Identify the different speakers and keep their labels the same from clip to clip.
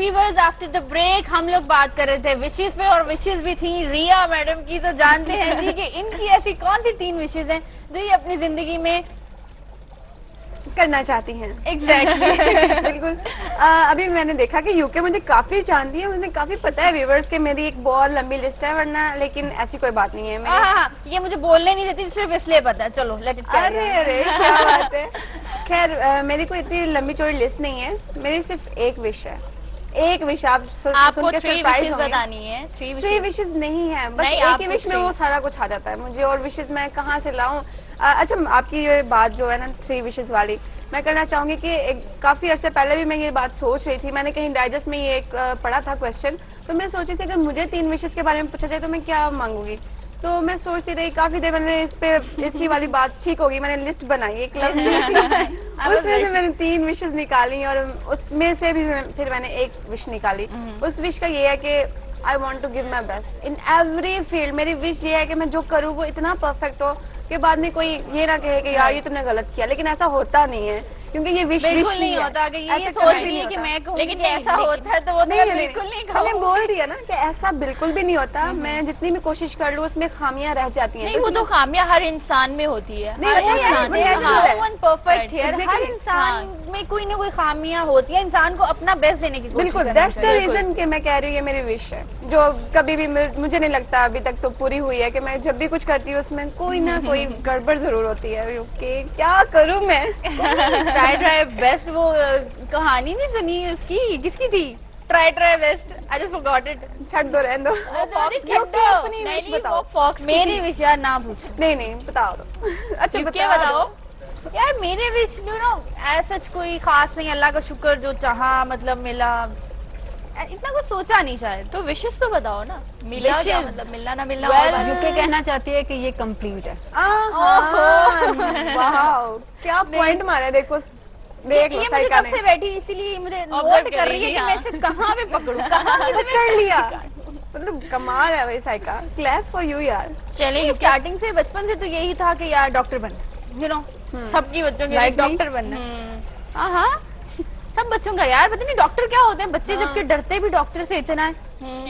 Speaker 1: Viewers after the break ہم لوگ بات کر رہے تھے وشز پہ، اور وشز بھی تھیں ریا میڈم کی. تو جانتے ہیں جی کہ ان کی ایسی کون سی 3 وشز ہیں جو یہ اپنی زندگی میں
Speaker 2: کرنا چاہتی ہیں.
Speaker 1: ایگزیکٹلی
Speaker 2: بالکل. ابھی میں نے دیکھا کہ یو کے مجھے کافی جانتی ہے، مجھے کافی پتا ہے ویورز کہ میری ایک بہت لمبی لسٹ ہے، ورنہ لیکن ایسی کوئی بات نہیں ہے.
Speaker 1: ہاں یہ مجھے بولنے نہیں دیتی صرف اس لیے پتا ہے. چلو لیٹ اٹ.
Speaker 2: ارے کیا بات ہے. خیر میری کوئی اتنی لمبی چوڑی لسٹ نہیں ہے، میری صرف ایک وش ہے. ایک وش آپ
Speaker 1: کو 3 وشز بتانی ہے.
Speaker 2: 3 وشز نہیں ہے، بس ایک ہی وش میں وہ سارا کچھ آ جاتا ہے مجھے. اور وشز میں کہاں سے لاؤں؟ اچھا آپ کی یہ بات جو ہے نا 3 وشز والی، میں کرنا چاہوں گی کہ کافی عرصے پہلے بھی میں یہ بات سوچ رہی تھی. میں نے کہیں ڈائجسٹ میں یہ ایک پڑھا تھا کوشچن، تو میں سوچ رہی تھی اگر مجھے 3 وشز کے بارے میں پوچھا جائے تو میں کیا مانگوں گی. تو میں سوچتی رہی کافی دیر، میں نے اس کی والی بات ٹھیک ہوگی، میں نے لسٹ بنائی ایک لسٹ اس میں سے میں نے 3 وشز نکالی، اور اس میں سے بھی پھر میں نے ایک وش نکالی. اس وش کا یہ ہے کہ I want to give my best in every field. میری وش یہ ہے کہ میں جو کروں وہ اتنا پرفیکٹ ہو کہ بعد میں کوئی یہ نہ کہے کہ یار یہ تم نے غلط کیا. لیکن ایسا ہوتا نہیں ہے کیونکہ یہ وش
Speaker 1: بالکل نہیں ہوتا کہ یہ سوچ رہی ہے کہ میں کہوں لیکن ایسا ہوتا ہے تو وہ بالکل نہیں.
Speaker 2: میں نے بول دیا نا کہ ایسا بالکل بھی نہیں ہوتا. میں جتنی بھی کوشش کر لوں اس میں خامیاں رہ جاتی ہیں.
Speaker 3: نہیں وہ تو خامیاں ہر انسان میں ہوتی ہے.
Speaker 1: پرفیکٹ ہے، ہر انسان میں کوئی نہ کوئی خامیاں ہوتی ہیں. انسان کو اپنا بیسٹ دینے کی کوشش
Speaker 2: بالکل. دیٹس دا ریزن کہ میں کہہ رہی ہوں یہ میری وش ہے جو کبھی بھی مجھے نہیں لگتا ابھی تک تو پوری ہوئی ہے، کہ میں جب بھی کچھ کرتی ہوں اس میں کوئی نہ کوئی گڑبڑ ضرور ہوتی ہے. کہ کیا کروں میں.
Speaker 1: ٹرائی بیسٹ وہ کہانی نہیں سنی اس کی، کس کی تھی؟ Try best. I just forgot it.
Speaker 2: چھٹ دو رہن دو.
Speaker 1: میری وش یار نہ پوچھ.
Speaker 2: نہیں بتاؤ. اچھا
Speaker 1: بتاؤ یار. میرے وش ایسا کوئی خاص نہیں. اللہ کا شکر جو چاہا مطلب ملا. اتنا کچھ سوچا نہیں شاید.
Speaker 3: تو وشز تو بتاؤ نا. ملا کیا مطلب؟ ملنا نہ ملنا.
Speaker 4: یو کے کہنا چاہتی ہے کہ یہ کمپلیٹ ہے.
Speaker 2: واو کیا پوائنٹ مارا. دیکھو دیکھ لو
Speaker 1: مجھے کب سے بیٹھی اسی لیے مجھے نوٹ کر رہی ہے کہ میں اسے کہاں پہ پکڑوں. کہاں
Speaker 2: کر لیا. مطلب کمال ہے بھائی سائیکا. کلیپ فار یو یار.
Speaker 1: چلیں اسٹارٹنگ سے بچپن سے تو یہی تھا کہ یار ڈاکٹر بننا. سب کی بچوں کے ڈاکٹر بننا. ہاں سب بچوں کا یار. پتہ نہیں ڈاکٹر کیا ہوتے ہیں بچے جب کہ ڈرتے بھی ڈاکٹر سے اتنا ہے.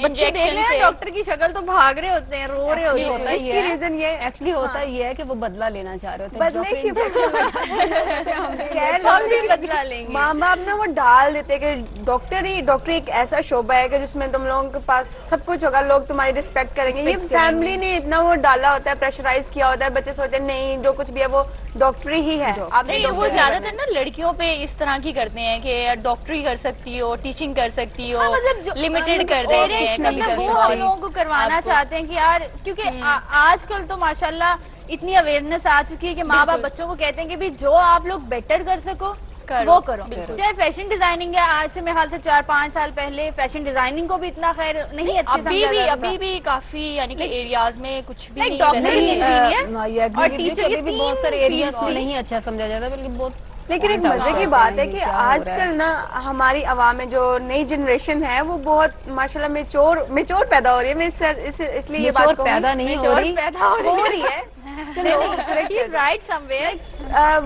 Speaker 1: بچے دیکھ رہے ہیں ڈاکٹر کی شکل تو بھاگ رہے ہوتے ہیں، رو رہے ہوتے ہیں.
Speaker 4: اس کی ریزن یہ ایکچولی ہوتا یہ ہے کہ وہ بدلہ لینا چاہ رہے ہوتے ہیں.
Speaker 2: بدلے کی
Speaker 1: بدلا لیں گے.
Speaker 2: ماں باپ نا وہ ڈال دیتے کہ ڈاکٹری ایک ایسا شعبہ ہے کہ جس میں تم لوگوں کے پاس سب کچھ ہوگا، لوگ تمہاری ریسپیکٹ کریں گے. یہ فیملی نے اتنا وہ ڈالا ہوتا ہے، پریشرائز کیا ہوتا ہے. بچے سوچتے ہیں نہیں جو کچھ بھی ہے وہ ڈاکٹری ہی ہے.
Speaker 3: وہ زیادہ تر نا لڑکیوں پہ اس طرح کی کرتے ہیں کہ ڈاکٹری کر سکتی ہو، ٹیچنگ کر سکتی ہو، لمیٹڈ کر دیں گے.
Speaker 1: وہ لوگوں کو کروانا چاہتے ہیں کہ یار کیونکہ آج کل تو ماشاءاللہ اتنی اویئرنیس آ چکی ہے کہ ماں باپ بچوں کو کہتے ہیں کہ جو آپ لوگ بیٹر کر سکو وہ کرو. چاہے فیشن ڈیزائننگ ہے، آج سے میرے خیال سے 4-5 سال پہلے فیشن ڈیزائننگ کو بھی اتنا خیر نہیں اچھے
Speaker 3: ابھی بھی کافی یعنی کہ ایریاز میں کچھ بھی نہیں.
Speaker 1: اور ٹیچر
Speaker 4: بھی بہت سارے ایریاز میں نہیں اچھا سمجھا جاتا بلکہ بہت.
Speaker 2: لیکن ایک مزے کی بات ہے کہ آج کل نا ہماری عوام میں جو نئی جنریشن ہے وہ بہت ماشاءاللہ میچور پیدا ہو رہی ہے. میں اس لیے یہ بات
Speaker 4: پیدا نہیں ہو
Speaker 2: رہی ہے.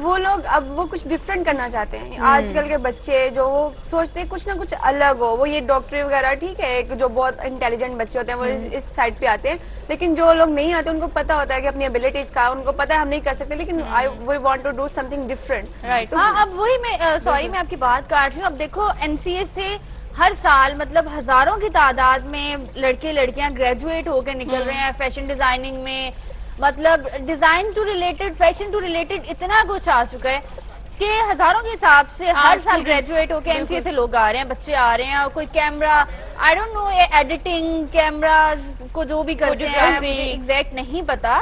Speaker 2: وہ لوگ اب وہ کچھ ڈفرینٹ کرنا چاہتے ہیں. آج کل کے بچے جو وہ سوچتے ہیں کچھ نہ کچھ الگ ہو. وہ یہ ڈاکٹری وغیرہ ٹھیک ہے جو بہت انٹیلیجنٹ بچے ہوتے ہیں وہ اس سائڈ پہ آتے ہیں، لیکن جو لوگ نہیں آتے ان کو پتا ہوتا ہے کہ اپنی ابیلٹیز کا، ان کو پتا ہے ہم نہیں کر سکتے لیکن we want to do something different.
Speaker 1: ہاں اب وہی میں سوری میں آپ کی بات کاٹ رہی ہوں. اب دیکھو این سی اے سے ہر سال مطلب ہزاروں کی تعداد میں لڑکے لڑکیاں گریجویٹ ہو کے نکل رہے ہیں فیشن ڈیزائننگ میں. مطلب design to related, fashion to related اتنا کچھ آ چکا ہے کہ ہزاروں کے حساب سے ہر سال گریجویٹ ہو کے این سی اے سے لوگ آ رہے ہیں، بچے آ رہے ہیں. اور کوئی camera I don't know editing cameras کو جو بھی کرتے ہیں ایگزیکٹ نہیں پتا،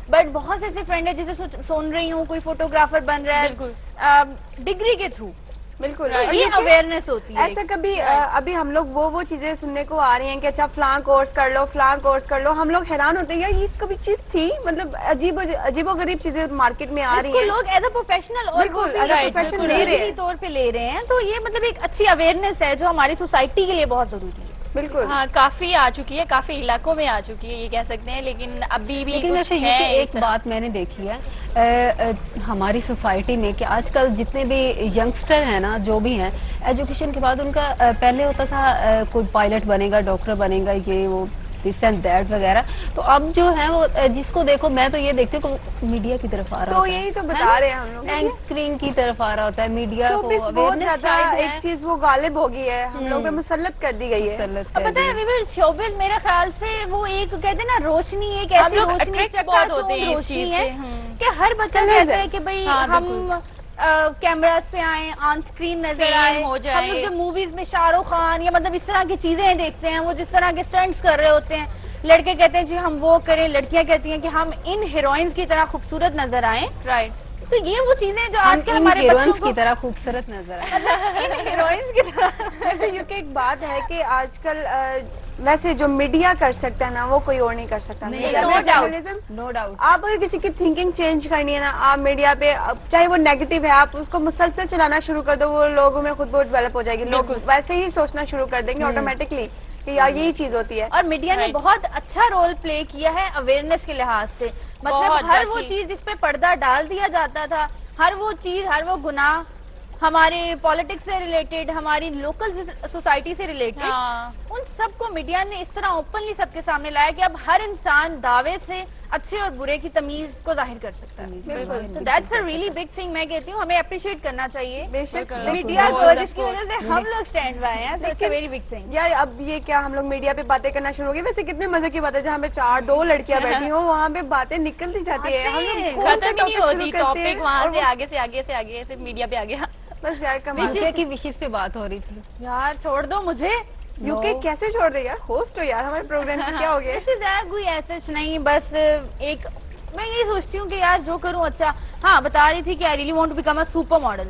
Speaker 1: بٹ بہت سے ایسے فرینڈ ہے جسے سن رہی ہوں کوئی فوٹوگرافر بن رہا ہے ڈگری کے تھرو.
Speaker 2: بالکل
Speaker 1: یہ اویئرنیس ہوتی ہے.
Speaker 2: ایسا کبھی ابھی ہم لوگ وہ چیزیں سننے کو آ رہی ہیں کہ اچھا فلاں کورس کر لو فلاں کورس کر لو. ہم لوگ حیران ہوتے ہیں یار یہ کبھی چیز تھی. مطلب عجیب و غریب چیزیں مارکیٹ میں آ رہی ہیں.
Speaker 1: لوگ ایز اے پروفیشنل اور
Speaker 2: پروفیشن لے رہے ہیں
Speaker 1: طور پہ لے رہے ہیں. تو یہ مطلب ایک اچھی اویئرنیس ہے جو ہماری سوسائٹی کے لیے بہت ضروری ہے.
Speaker 3: بالکل ہاں کافی آ چکی ہے، کافی علاقوں میں آ چکی ہے یہ کہہ سکتے ہیں، لیکن ابھی بھی
Speaker 4: لیکن ویسے ایک بات میں نے دیکھی ہے ہماری سوسائٹی میں کہ آج کل جتنے بھی ینگسٹر ہیں نا جو بھی ہیں ایجوکیشن کے بعد ان کا پہلے ہوتا تھا کوئی پائلٹ بنے گا ڈاکٹر بنے گا یہ وہ دس اینڈ دیٹ وغیرہ تو اب جو ہے وہ جس کو دیکھو میں تو یہ دیکھتی ہوں کہ میڈیا کی طرف آ رہا
Speaker 2: تو یہی تو بتا رہے ہیں ہم لوگ
Speaker 4: اینکرنگ کی طرف آ رہا ہوتا ہے میڈیا کو
Speaker 2: بہت زیادہ ایک چیز وہ غالب ہو گئی ہے ہم لوگ پہ مسلط کر دی گئی ہے
Speaker 1: پتہ ہے شوبز میرے خیال سے وہ ایک کہتے ہیں نا روشنی ایک ایسی روشنی روشنی ہے کہ ہر بچہ کہتا ہے کہ بھائی ہم کیمراز پہ آئیں آن اسکرین نظر آئے ہم لوگ جو موویز میں شاہ رخ خان یا مطلب اس طرح کی چیزیں دیکھتے ہیں وہ جس طرح کے اسٹنٹس کر رہے ہوتے ہیں لڑکے کہتے ہیں جی ہم وہ کریں لڑکیاں کہتی ہیں کہ ہم ان ہیروئنز کی طرح خوبصورت نظر آئیں رائٹ تو یہ وہ چیزیں جو آج کل ہمارے بچوں
Speaker 4: کی طرح خوبصورت نظر
Speaker 1: ہیروئنز کی طرح
Speaker 2: ویسے یہ کہ ایک بات ہے کہ آج کل ویسے جو میڈیا کر سکتا ہے نا وہ کوئی اور نہیں کر سکتا
Speaker 4: نو ڈاؤٹ
Speaker 2: آپ اگر کسی کی تھنکنگ چینج کرنی ہے نا آپ میڈیا پہ چاہے وہ نیگیٹو ہے آپ اس کو مسلسل چلانا شروع کر دو وہ لوگوں میں خود بہت ڈیولپ ہو جائے گی لوگ ویسے ہی سوچنا شروع کر دیں گے آٹومیٹکلی کہ یار یہی چیز ہوتی ہے
Speaker 1: اور میڈیا نے بہت اچھا رول پلے کیا ہے اویئرنیس کے لحاظ سے مطلب ہر وہ چیز جس پہ پردہ ڈال دیا جاتا تھا ہر وہ چیز ہر وہ گناہ ہمارے پالیٹکس سے ریلیٹڈ ہماری لوکل سوسائٹی سے ریلیٹڈ ان سب کو میڈیا نے اس طرح اوپنلی سب کے سامنے لایا کہ اب ہر انسان دعوے سے اچھے اور برے کی تمیز کو ظاہر کر سکتا ہے تو that's a really big thing میں کہتی ہوں ہمیں اپریشیٹ کرنا چاہیے میڈیا کو جس کی وجہ سے ہم لوگ اسٹینڈ بائے ہیں it's a very big thing
Speaker 2: یار اب یہ کیا ہم لوگ میڈیا پہ باتیں کرنا شروع ہو گئے ویسے کتنے مزے کی بات ہے جہاں پہ 2 لڑکیاں بیٹھی ہوں وہاں پہ باتیں نکلتی جاتی ہے
Speaker 3: ختم ہی نہیں ہوتی ٹاپک وہاں سے آگے سے آگے سے آگے سے میڈیا پہ آ گیا
Speaker 2: بس یار
Speaker 4: کمال کی وشز پہ بات ہو رہی تھی
Speaker 1: یار چھوڑ دو مجھے
Speaker 2: یوکے کیسے چھوڑ دے یار ہوسٹ ہو یار ہمارے پروگرام میں کیا ہو گیا
Speaker 1: کوئی ایسا نہیں بس ایک میں یہ سوچتی ہوں کہ یار جو کروں اچھا ہاں بتا رہی تھی کہ I really want to become a super model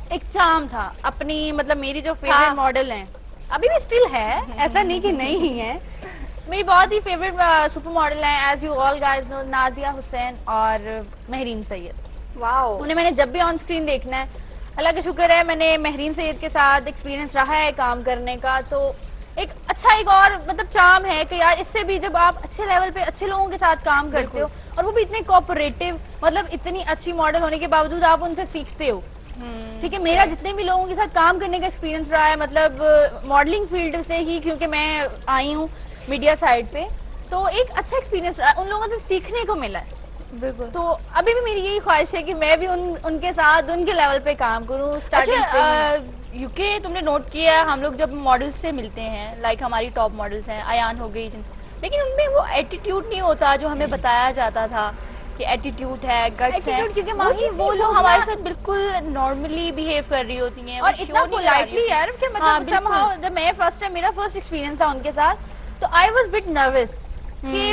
Speaker 1: ایک چام تھا اپنی مطلب میری جو فیوریٹ ماڈل ہیں ابھی بھی اسٹل ہے ایسا نہیں کہ نہیں ہے میری بہت ہی فیوریٹ سپر ماڈل ہیں ایز یو آل گائز نو نازیہ حسین اور مہرین سید
Speaker 2: واو
Speaker 1: انہیں میں نے جب بھی آن اسکرین دیکھنا ہے اللہ کا شکر ہے میں نے مہرین سید کے ساتھ ایکسپیرینس رہا ہے کام کرنے کا تو ایک اچھا ایک اور مطلب چام ہے کہ یار اس سے بھی جب آپ اچھے لیول پہ اچھے لوگوں کے ساتھ کام کرتے ہو اور وہ بھی اتنے کوآپریٹو مطلب اتنی اچھی ماڈل ہونے کے باوجود آپ ان سے سیکھتے ہو ٹھیک ہے میرا جتنے بھی لوگوں کے ساتھ کام کرنے کا ایکسپیرینس رہا ہے مطلب ماڈلنگ فیلڈ سے ہی کیونکہ میں آئی ہوں میڈیا سائڈ پہ تو ایک اچھا ایکسپیرینس رہا ہے ان لوگوں سے سیکھنے کو ملا ہے بالکل تو ابھی بھی میری یہی خواہش ہے کہ میں بھی ان کے ساتھ ان کے لیول پہ کام کروں
Speaker 3: یوکے تم نے نوٹ کیا ہم لوگ جب ماڈلز سے ملتے ہیں لائک ہماری ٹاپ ماڈلز ہیں ایان ہو گئی لیکن ان میں وہ ایٹیٹیوڈ نہیں ہوتا جو ہمیں بتایا جاتا تھا کہ ایٹیٹیوڈ ہے گٹس ہے کیونکہ وہ لوگ ہمارے ساتھ بالکل نارملی بہیو کر رہی ہوتی ہیں
Speaker 1: اور اتنا پولائٹلی یار کہ مطلب جب میں فرسٹ ٹائم میرا فرسٹ ایکسپیرینس تھا ان کے ساتھ تو آئی واز بٹ نروس کہ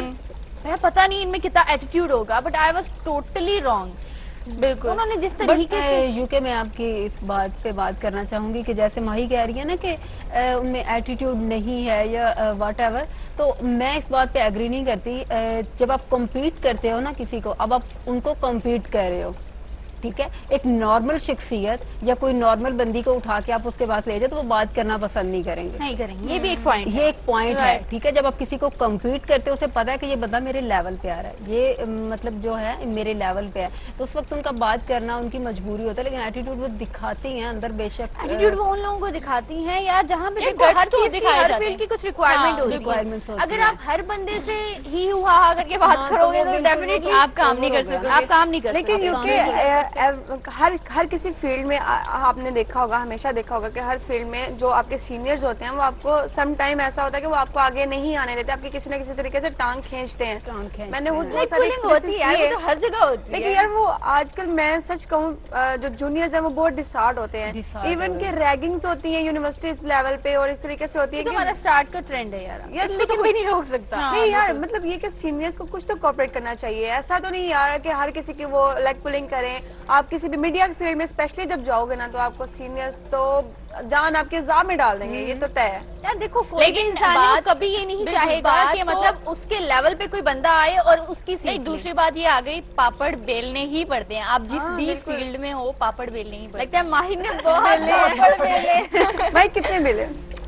Speaker 1: میں پتا نہیں ان میں کتنا ایٹیٹیوڈ ہوگا but I was totally wrong بالکل انہوں نے جس طریقے سے
Speaker 4: یوکے میں آپ کی اس بات پہ بات کرنا چاہوں گی کہ جیسے ماہی کہہ رہی ہے نا کہ ان میں ایٹیٹیوڈ نہیں ہے یا واٹ ایور تو میں اس بات پہ ایگری نہیں کرتی جب آپ کمپیٹ کرتے ہو نا کسی کو اب آپ ان کو کمپیٹ کر رہے ہو ٹھیک ہے ایک نارمل شخصیت یا کوئی نارمل بندی کو اٹھا کے آپ اس کے پاس لے جائے تو وہ بات کرنا پسند نہیں کریں گے
Speaker 1: یہ بھی ایک پوائنٹ
Speaker 4: یہ ایک پوائنٹ ہے ٹھیک ہے جب آپ کسی کو کمپیٹ کرتے ہو اسے پتا ہے کہ یہ بندہ میرے لیول پہ آ رہا ہے یہ مطلب جو ہے میرے لیول پہ ہے تو اس وقت ان کا بات کرنا ان کی مجبوری ہوتا ہے لیکن ایٹیٹیوڈ وہ دکھاتی ہیں اندر بے شک
Speaker 1: ایٹیٹیوڈ وہ ان لوگوں کو دکھاتی ہیں یار جہاں پہ ہر فیلڈ کی کچھ ریکوائرمنٹ ہوتی ہے اگر آپ ہر بندے سے ہی ہوا کر کے بات کرو گے تو ڈیفینیٹلی
Speaker 3: آپ کام نہیں کر سکتے
Speaker 1: آپ کام نہیں کر سکتے
Speaker 2: لیکن ہر کسی فیلڈ میں آپ نے دیکھا ہوگا ہمیشہ دیکھا ہوگا کہ ہر فیلڈ میں جو آپ کے سینئرز ہوتے ہیں وہ آپ کو سم ٹائم ایسا ہوتا ہے کہ وہ آپ کو آگے نہیں آنے دیتے آپ کی کسی نہ کسی طریقے سے ٹانگ کھینچتے ہیں میں نے بہت ساری ایکسپیرینس
Speaker 1: ہر جگہ ہوتی ہے
Speaker 2: لیکن یار وہ آج کل میں سچ کہوں جو جونیئرز ہیں وہ بہت ڈسہارٹ ہوتے ہیں ایون کہ ریگنگز ہوتی ہیں یونیورسٹیز لیول پہ اور اس طریقے سے ہوتی ہے
Speaker 1: کہ ہمارا اسٹارٹ کا ٹرینڈ ہے یار اس کو کوئی نہیں روک سکتا
Speaker 2: نہیں یار مطلب یہ کہ سینئرز کو کچھ تو کوآپریٹ کرنا چاہیے ایسا تو نہیں یار کہ ہر کسی کی وہ لیگ پولنگ کریں آپ کسی بھی میڈیا فیلڈ میں اسپیشلی جب جاؤ گے نا تو آپ کو سینئرز تو جان آپ کے زام میں ڈال دیں گے یہ تو طے ہے
Speaker 1: یار دیکھو لیکن انسان کبھی یہ نہیں چاہے گا کہ مطلب اس کے لیول پہ کوئی بندہ آئے اور اس کی
Speaker 3: دوسری بات یہ آ گئی پاپڑ بیلنے ہی پڑتے ہیں آپ جس بھی فیلڈ میں ہو پاپڑ بیلنے ہی پڑتے
Speaker 1: ہیں لگتا ہے ماہی نے بہت پاپڑ بیلے
Speaker 2: بھائی کتنے بیلے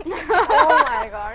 Speaker 2: Oh my God.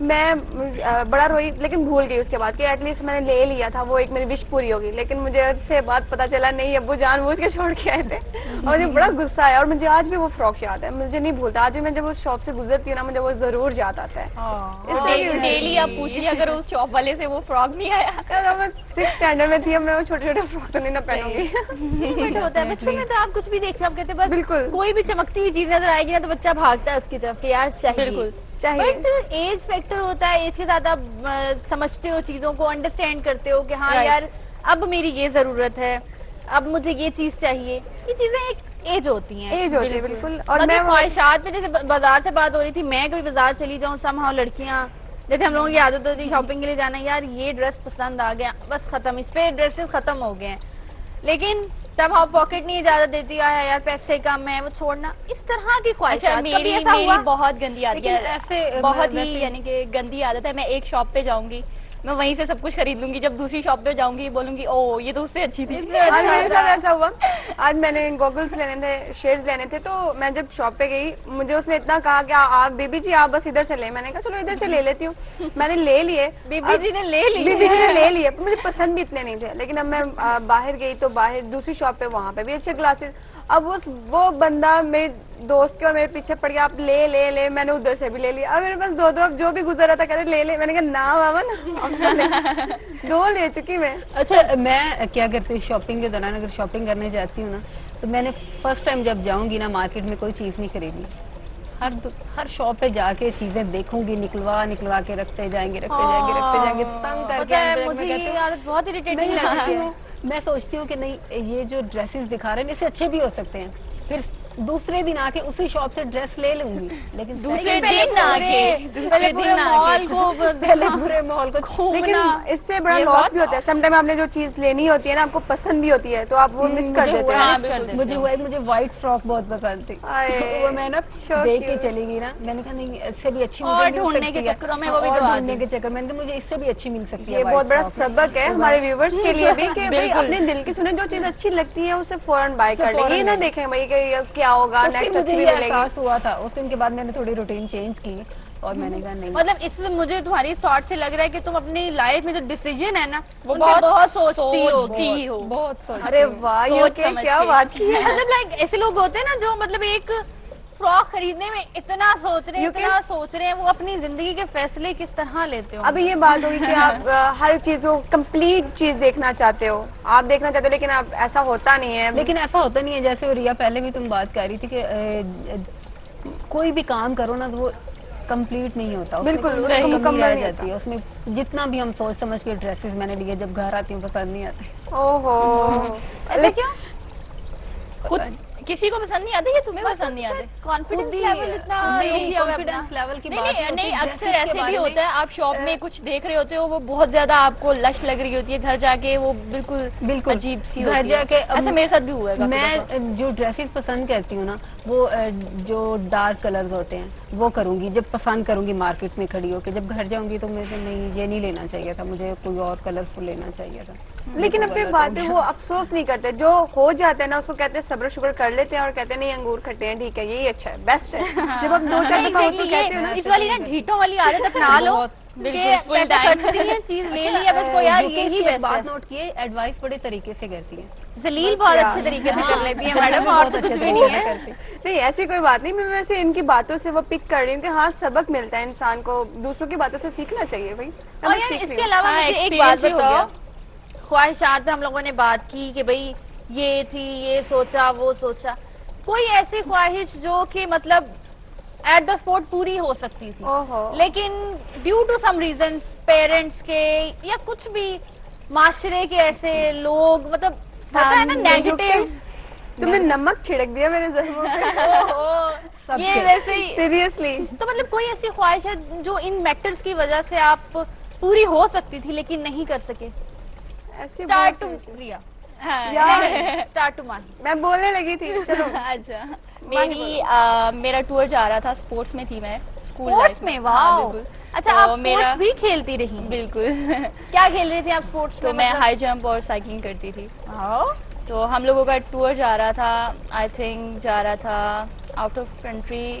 Speaker 2: میں بڑا روئی لیکن بھول گئی اس کے بعد کہ ایٹ لیسٹ میں نے لے لیا تھا, وہ ایک میری وش پوری ہوگی. لیکن مجھے سے بات پتا چلا نہیں, ابو جان بوجھ کے چھوڑ کے آئے تھے اور مجھے بڑا غصہ آیا. اور مجھے آج بھی وہ فراک یاد ہے, مجھے نہیں بھولتا. آج بھی میں جب اس شاپ سے گزرتی ہوں نا مجھے وہ ضرور یاد آتا ہے.
Speaker 3: ڈیلی آپ پوچھ لیا اگر اس شاپ والے سے وہ فراک نہیں آیا.
Speaker 2: میں 6th اسٹینڈرڈ میں تھی, اب میں وہ چھوٹے چھوٹے فراک تو نہیں نہ پہنوں گی.
Speaker 1: ہوتا ہے بچپن میں تو آپ کچھ بھی دیکھتے آپ کہتے ہیں بس
Speaker 2: بالکل
Speaker 1: کوئی بھی چمکتی ہوئی چیز نظر آئے گی نا تو بچہ بھاگتا ہے اس کی طرف کہ یار چاہیے.
Speaker 3: بالکل
Speaker 2: چاہیے.
Speaker 1: بٹ ایج فیکٹر ہوتا ہے, ایج کے ساتھ آپ سمجھتے ہو چیزوں کو, انڈرسٹینڈ کرتے ہو کہ ہاں یار اب میری یہ ضرورت ہے, اب مجھے یہ چیز چاہیے. یہ چیزیں ایک ایج ہوتی ہیں,
Speaker 2: ایج ہوتی ہے بالکل. اور
Speaker 1: میں
Speaker 2: میں
Speaker 1: خواہشات میں جیسے بازار سے بات ہو رہی تھی, میں کبھی بازار چلی جاؤں سم ہاؤ لڑکیاں جیسے ہم لوگوں کی عادت ہوتی ہے شاپنگ کے لیے جانا, یار یہ ڈریس پسند آ گیا بس ختم, اس پہ ڈریسز ختم ہو گئے ہیں. لیکن سم ہاؤ پاکٹ نہیں اجازت دیتی ہے, یار پیسے کم ہے وہ چھوڑنا, اس طرح کی خواہشات.
Speaker 3: میری بہت گندی عادت ہے, بہت ہی یعنی کہ گندی عادت ہے. میں ایک شاپ پہ جاؤں گی, میں وہیں سے سب کچھ خرید لوں گی. جب دوسری شاپ پہ جاؤں گی بولوں گی او یہ تو اس سے اچھی تھی.
Speaker 2: آج میرے ساتھ ایسا ہوا. آج میں نے گوگلس لینے تھے, شیئرز لینے تھے, تو میں جب شاپ پہ گئی مجھے اس نے اتنا کہا کہ آپ بیبی جی آپ بس ادھر سے لیں. میں نے کہا چلو ادھر سے لے لیتی ہوں. میں نے لے لیے,
Speaker 1: بیبی جی نے لے
Speaker 2: لیے. مجھے پسند بھی اتنے نہیں تھے. لیکن اب میں باہر گئی تو باہر دوسری شاپ پہ, وہاں پہ بھی اچھے گلاسز. اب وہ بندہ میرے دوست کے اور میرے پیچھے پڑ گیا, آپ لے لے لے. میں نے ادھر سے بھی لے لیا. اب میرے پاس دو اب جو بھی گزر رہا تھا کہتے لے لے. میں نے کہا نا بابا نا, 2 لے چکی میں.
Speaker 4: اچھا میں کیا کرتی ہوں شاپنگ کے دوران, اگر شاپنگ کرنے جاتی ہوں نا تو میں نے فرسٹ ٹائم جب جاؤں گی نا مارکیٹ میں کوئی چیز نہیں خریدی. ہر شاپ پہ جا کے چیزیں دیکھوں گی, نکلوا کے رکھتے جائیں گے تنگ کر کے. میں سوچتی ہوں کہ نہیں یہ جو ڈریسز دکھا رہے ہیں اس سے اچھے بھی ہو سکتے ہیں. پھر دوسرے دن آ کے اسی شاپ سے ڈریس لے لوں گی, لیکن
Speaker 3: دوسرے دن آ کے
Speaker 4: پورے مال کو.
Speaker 2: لیکن اس سے بڑا لاس بھی ہوتا ہے. سم ٹائم آپ نے جو چیز لینی ہوتی ہے نا آپ کو پسند بھی ہوتی ہے تو آپ وہ مس کر دیتے ہیں.
Speaker 4: مجھے وائٹ فراک بہت پسند تھی, وہ میں نا دیکھ کے چلی گئی نا. میں نے کہا نہیں اس سے بھی اچھی
Speaker 1: ڈھونڈنے کے چکر میں
Speaker 4: میں نے کہا مجھے اس سے بھی اچھی مل سکتی ہے.
Speaker 2: یہ بہت بڑا سبق ہے ہمارے ویورز کے لیے بھی کہ بھائی اپنے دل کی سنیں, جو چیز اچھی لگتی ہے اسے فوراً بائی کر لیں. یہ نہ دیکھیں بھائی کہ کیا ہوگا نیکسٹ اچھی ملے گی.
Speaker 4: احساس ہوا تھا اس دن کے بعد میں نے تھوڑی روٹین چینج کی اور میں نے کہا نہیں.
Speaker 1: مطلب اس سے مجھے تمہاری تھاٹ سے لگ رہا ہے کہ تم اپنی لائف میں جو ڈیسیژن ہے نا وہ بہت سوچتی ہو.
Speaker 4: بہت سوچ.
Speaker 2: ارے واہ یہ کیا بات کی ہے.
Speaker 1: مطلب لائک ایسے لوگ ہوتے ہیں نا جو مطلب ایک فراک خریدنے میں اتنا سوچ رہے ہیں, وہ اپنی زندگی کے فیصلے کس طرح لیتے ہو.
Speaker 2: ابھی یہ بات ہوگی کہ آپ ہر چیز کو کمپلیٹ چیز دیکھنا چاہتے ہو, آپ دیکھنا چاہتے ہو, لیکن اب ایسا ہوتا نہیں ہے.
Speaker 4: لیکن ایسا ہوتا نہیں ہے جیسے ریا پہلے بھی تم بات کر رہی تھی کہ کوئی بھی کام کرو نا تو وہ کمپلیٹ نہیں ہوتا,
Speaker 2: بالکل
Speaker 4: مکمل رہ جاتی ہے. اس میں جتنا بھی ہم سوچ سمجھ کے ڈریسز میں نے لیے جب گھر آتی ہوں پسند نہیں آتے.
Speaker 2: اوہو
Speaker 1: ایسا کیوں؟
Speaker 3: خود کسی کو پسند نہیں آتے یا تمہیں پسند نہیں آتے؟
Speaker 1: کانفیڈنس لیول کی بات
Speaker 3: نہیں, اکثر ایسے بھی ہوتا ہے آپ شاپ میں کچھ دیکھ رہے ہوتے ہو وہ بہت زیادہ آپ کو لش لگ رہی ہوتی ہے, گھر جا کے وہ بالکل عجیب سی
Speaker 4: گھر جا کے.
Speaker 3: ایسا میرے ساتھ بھی ہوا ہے.
Speaker 4: میں جو ڈریسز پسند کرتی ہوں نا وہ جو ڈارک کلرز ہوتے ہیں وہ کروں گی, جب پسند کروں گی مارکیٹ میں کھڑی ہو کے. جب گھر جاؤں گی تو مجھے نہیں یہ نہیں لینا چاہیے تھا, مجھے کوئی اور کلرفل لینا چاہیے تھا.
Speaker 2: لیکن اپنی بات ہے وہ افسوس نہیں کرتے, جو ہو جاتے ہیں نا اس کو کہتے ہیں صبر شکر کر لیتے ہیں اور کہتے ہیں نہیں انگور کھٹے ہیں ٹھیک ہے یہی اچھا ہے بیسٹ ہے. جب آپ 2-4 دفعہ تو کہتے ہیں
Speaker 1: اس والی نا ڈھیٹوں والی عادت اپنا لو, چیز لے لی بس کو یار یہی
Speaker 4: بات نوٹ کیے, ایڈوائس بڑے طریقے سے کرتی ہے.
Speaker 1: ذلیل بہت اچھے طریقے سے کر لیتی ہے میڈم, اور تو کچھ بھی نہیں ہے.
Speaker 2: نہیں ایسی کوئی بات نہیں, میں ویسے ان کی باتوں سے وہ پک کر رہی ہوں کہ ہاں سبق ملتا ہے انسان کو, دوسروں کی باتوں سے سیکھنا چاہیے بھائی.
Speaker 1: اور اس کے علاوہ مجھے ایک بات بتاؤ, خواہشات پہ ہم لوگوں نے بات کی کہ بھائی یہ تھی, یہ سوچا وہ سوچا, کوئی ایسی خواہش جو کہ مطلب ایٹ دا اسپاٹ پوری ہو سکتی تھی لیکن due to some reasons parents کے یا کچھ بھی معاشرے کے ایسے لوگ مطلب ہوتا ہے نا نیگیٹو,
Speaker 2: تم نے نمک چھڑک دیا میرے زخموں پہ.
Speaker 1: یہ ویسے ہی
Speaker 2: سیریسلی
Speaker 1: تو مطلب کوئی ایسی خواہش ہے جو ان میٹرز کی وجہ سے آپ پوری ہو سکتی تھی لیکن نہیں کر سکے؟
Speaker 2: میں بولنے لگی تھی. چلو
Speaker 3: اچھا میرا ٹور جا رہا تھا, اسپورٹس میں تھی میں
Speaker 1: اسپورٹس میں. واو اچھا آپ اسپورٹس بھی کھیلتی رہی؟
Speaker 3: بالکل.
Speaker 1: کیا کھیل رہی تھی آپ اسپورٹس میں؟
Speaker 3: میں ہائی جمپ اور سائیکلنگ کرتی تھی. تو ہم لوگوں کا ٹور جا رہا تھا, آئی تھنک جا رہا تھا آؤٹ آف کنٹری